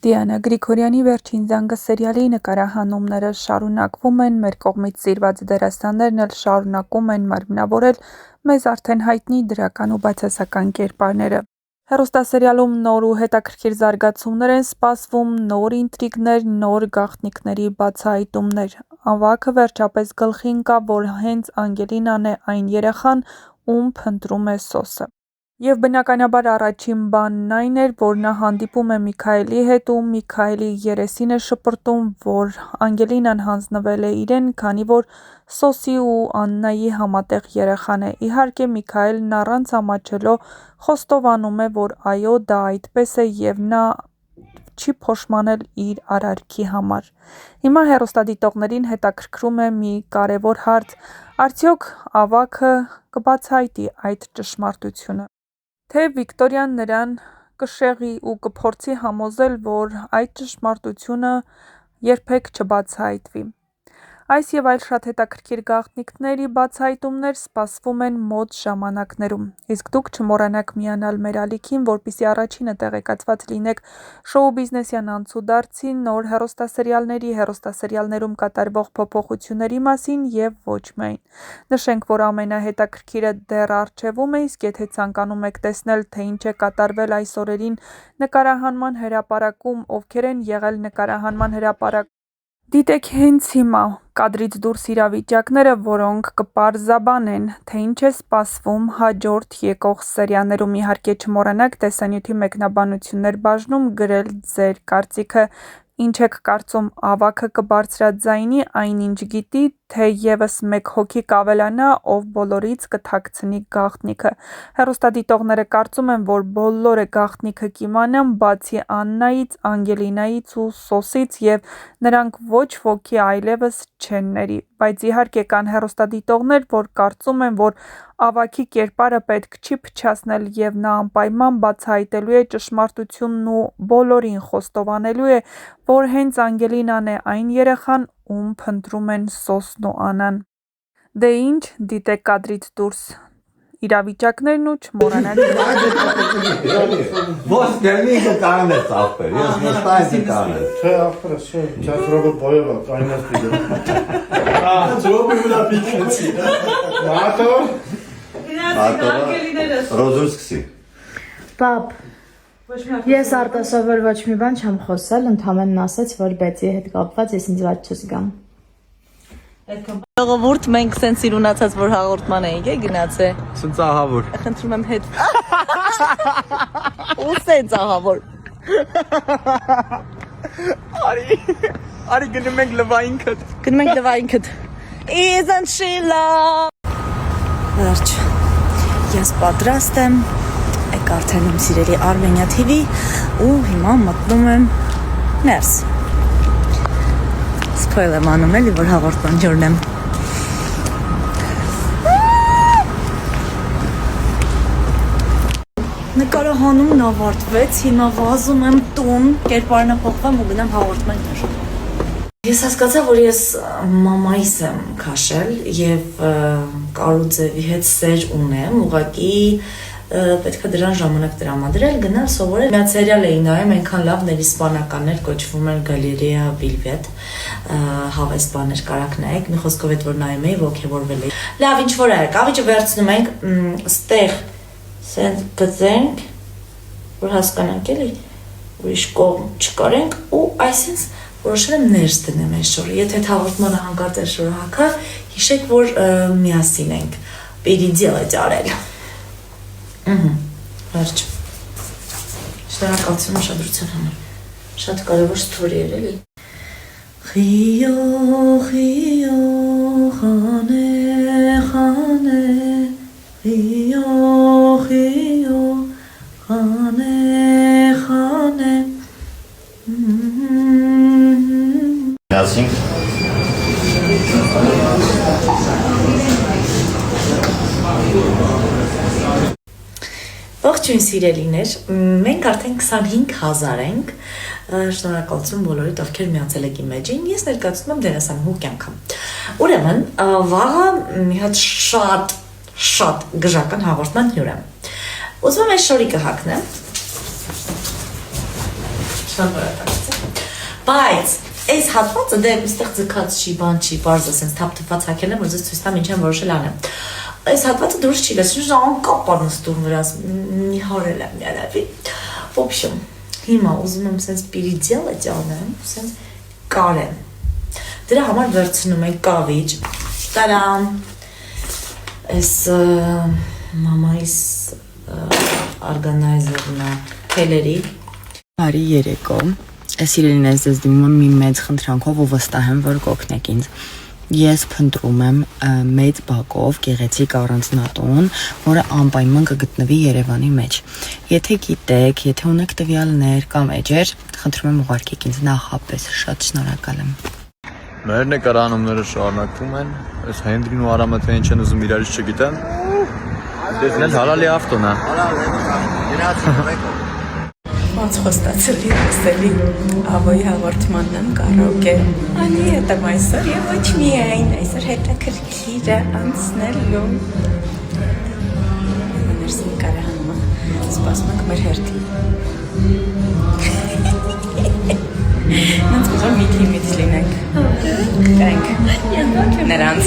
Դիանա Գրիգորյանի «Վերջին զանգը» սերիալի նկարահանումները շարունակվում են, մեր կողմից սիրված դերասաններն էլ շարունակում են մարմնավորել մեզ արդեն հայտնի դրական ու բացասական կերպարները։ Հեռուստասերիալում նոր ու հետաքրքիր զարգացումներ են սպասվում, նոր ինտրիգներ, նոր գաղտնիքների բացահայտումներ։ Ավագը վերջապես գլխի ընկավ, որ հենց Անգելինան է այն երեխան, ում փնտրում է Սոսը։ Եվ բնականաբար առաջին բանն այն էր, որ նա հանդիպում է Միքայելի հետ ու Միքայելի երեսին է շպրտում, որ Անգելինան հանձնվել է իրեն, քանի որ Սոսի ու Աննայի համատեղ երեխան է։ Իհարկե Միքայելն առանց ամաչելո խոստովանում է, որ այո, դա այդպես է և նա չի փոշմանել իր արարքի համար։ Հիմա հեռուստադիտողներին հետաքրքրում է մի կարևոր հարց. արդյոք ավագը կբացահայտի այդ ճշմարտությունը, թե Վիկտորիան նրան կշեղի ու կփորձի համոզել, որ այդ ճշմարտությունը երբեք չբացահայտվի։ Այս և այլ շատ հետաքրքիր գաղտնիքների բացահայտումներ սպասվում են մոտ ժամանակներում։ Իսկ դուք չմոռանաք միանալ մեր ալիքին, որպեսզի առաջինը տեղեկացված լինեք շոու բիզնեսյան անցուդարձի, նոր հեռուստասերիալների, հեռուստասերիալներում կատարվող փոփոխությունների մասին և ոչ միայն։ Նշենք, որ ամենահետաքրքիրը դեռ առջևում է, իսկ եթե ցանկանում եք տեսնել, թե ինչ է կատարվել այս օրերին նկարահանման հրապարակում, ովքեր են եղել նկարահանման հրապարակում, դիտեք հենց հիմա կադրից դուրս իրավիճակները, որոնք կպարզաբանեն, թե ինչ է սպասվում հաջորդ եկող սերիաներում։ Իհարկե չմոռանաք տեսանյութի մեկնաբանություններ բաժնում գրել ձեր կարծիքը, ինչ եք կարծում ավագը կբարձրաձայնի այնինչ գիտի, թե ևս մեկ հոգի կավելանա, ով բոլորից կթաքցնի գաղտնիքը։ Հեռուստադիտողները կարծում են, որ բոլորը գաղտնիքը կիմանան, բացի Աննայից, Անգելինայից ու Սոսից, և նրանք ոչ ոքի այլևս չեն ների։ Բայց իհարկե կան հեռուստադիտողներ, որ կարծում են, որ ավագի կերպարը պետք չի փչացնել և նա անպայման բացահայտելու է ճշմարտությունն ու բոլորին խոստովանելու է, որ հենց Անգելինան է այն երեխան, ում փնտրում են Սոսն ու Աննան։ Դե ինչ, դիտեք կադրից դուրս իրավիճակներն ու չմոռանաք Ոչ դերնիկը կանեց ախպեր, ես նստայինքը կանեց։ Չէ ախպերը, չէ, չասրովը բոյովա, կայնած պիգը։ Ձոբի վրա պիգեցի։ Մատովը Ռոզուրսկսի։ Պապ, ես արտասովոր ոչ մի բան չեմ խոսել, ընդհանրեն ասաց, որ Բեցի հետ կապված ես ինձ ված չզգամ։ Ժողովուրդ, մենք սենց իրունացած, որ հաղորդման էինք է գնացե։ Սենց ահավոր։ Խնդրում եմ հետ։ Ու սենց ահավոր։ Արի գնում ենք լվայինքդ։ Գնում ենք լվայինքդ։ Isn't she love։ Վերջ, ես պատրաստ եմ, եք արդեն իմ սիրելի Armenia TV ու հիմա մտնում եմ ներս։ Սփոյլ եմ անում էլի, որ հաղորդման ջուրն եմ։ Նկարահանումն ավարտվեց, հիմա վազում եմ տուն, կերպարն փոխվեմ ու գնամ հաղորդման ջուր։ Ես հասկացա, որ ես մամայիս եմ քաշել և Կարուձևի հետ սեր ունեմ, ուղղակի պետք է դրան ժամանակ տրամադրել, գնալ սովորել։ Միած սերիալ էի նայում, այնքան լավ ներիսպանականներ, կոչվում էր Գալերեա Վիլվետ, հավեստ բաներ կարաք նայեք, մի խոսքով էդ որ նայում էի, ոգևորվել էի։ Լավ, ինչ որ արեք, ավիճը վերցնում ենք, ստեղ սենց գծենք, որ հասկանանք էլի, ուրիշ կողմ չկարենք ու այսինց որոշել եմ ներս դնեմ այսօր, եթե հաղորդմանը հանկարծ այսօր հակա, հիշեք, որ միասին ենք, պերիդիել է արել։ Վերջ, շնորհակալություն ուշադրության համար, շատ կարևոր սթորի էր էլի։ Խիո, խիո, խանե, խանե, խիո, խիո, խանե, խանե։ Միասին Ողջույն սիրելիներ, մենք արդեն 25,000 ենք, շնորհակալություն բոլորիդ, ովքեր միացել եք իմ էջին, ես ներկայացնում եմ դերասանուհու կյանքը։ Ուրեմն, վաղը մի հատ շատ գժական հաղորդման հյուր եմ։ Ուզում եմ այս շորիկը հագնեմ, Շնորհակալություն։ Բայց այս հատվածը դե այստեղ ձգած չի, բան չի, բարձ է sense թափ-թփած հակելն է, որ ձեզ ցույց տամ ինչ եմ որոշել անեմ։ Այս հատվածը դուրս չի լսում, անկապ նստում վրաս, մի հարել եմ յալավի։ В общем, հիմա ուզում եմ sense պիրիդիալը ճանեմ, sense կարեմ։ Դրա համար վերցնում եմ կավիճ, տարամ, այս մամայիս արգանայզերն է թելերի։ Բարի երեկո, սիրելիներս ձեզ դիմում եմ մի մեծ խնդրանքով ու վստահ եմ, որ կօգնեք ինձ։ Ես փնտրում եմ մեծ բակով գեղեցիկ առանձնատուն, որը անպայման կգտնվի Երևանի մեջ։ Եթե գիտեք, եթե ունեք տվյալներ կամ էջեր, խնդրում եմ ուղարկեք ինձ նախապես, շատ շնորհակալ եմ։ Մեր նկարանումները շարունակվում են, այս Հենրին ու Արամը թե ինչ են ուզում իրարից չգիտեմ։ Դեզնել հալալի ավտոն է։ Ոնց խոստացել լսելի ավոյի հաղորդմանն եմ կարոկե անի հետեմ այսօր եւ ոչ միայն այսօր հետաքրքիր է անցնելու ներսին կարահանումը սպասում ենք մեր հերթին ոնց որ մի քիչ լինենք նրանց